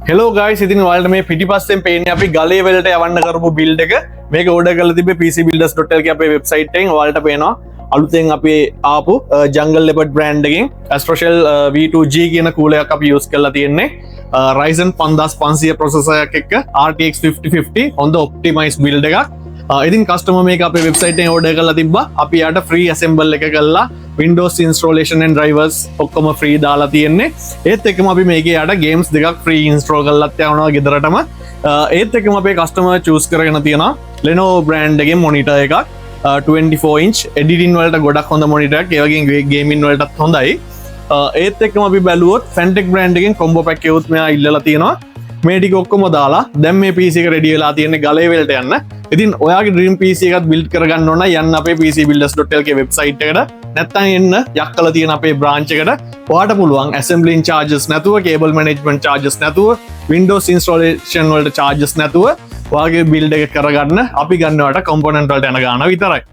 Hello guys, ඉතින් ඔයාලට මේ පිටිපස්සෙන් පේන්නේ අපි ගලේ වලට යවන්න කරපු බිල්ඩ් එක. මේක ඕඩර් කරලා තිබ්බේ pcbuilders.lk අපේ වෙබ්සයිට් එකෙන්. ඔයාලට පේනවා අලුතෙන් අපි ආපු jungle leopard brand එකෙන් Astroshell V2G කියන කූලර් එකක් අපි යූස් කරලා තියෙන්නේ. Ryzen 5500 processor එකක් එක්ක RTX 5050 on the optimized build එකක්. ඉතින් කස්ටමර් මේක අපේ වෙබ්සයිට් එකෙන් ඕඩර් කරලා තිබ්බා. අපි යාට free assemble එක කරලා Windows installation and drivers ඔක්කොම free දාලා තියෙන්නේ. ඒත් එක්කම අපි මේකේ යාට games දෙකක් free install කරලාත් යවනවා ගෙදරටම. ඒත් එක්කම අපේ කස්ටමර් choose කරගෙන තියෙනවා Lenovo brand එකේ monitor එකක්. 24 inch editing වලට ගොඩක් හොඳ monitor එකක්. ඒ වගේම gaming වලටත් හොඳයි. ඒත් එක්කම අපි බැලුවොත් Fantech brand එකෙන් combo pack එකකුත් මෙයා ඉල්ලලා තියෙනවා. මේ ටික ඔක්කොම දාලා දැන් මේ PC එක ready වෙලා තියෙන්නේ ගලේ වලට යන්න. ඉතින් ඔයාගේ dream PC එකක් build කරගන්න ඕන යන්න අපේ pcbuilders.lk website එකට. නැත්නම් එන්න යක්කලා තියෙන අපේ branch එකට. ඔයාට පුළුවන් assembling charges නැතුව, cable management charges නැතුව, Windows installation වලට charges නැතුව ඔයාගේ build එක කරගන්න. අපි ගන්නවට component වලට යන ගාන විතරයි.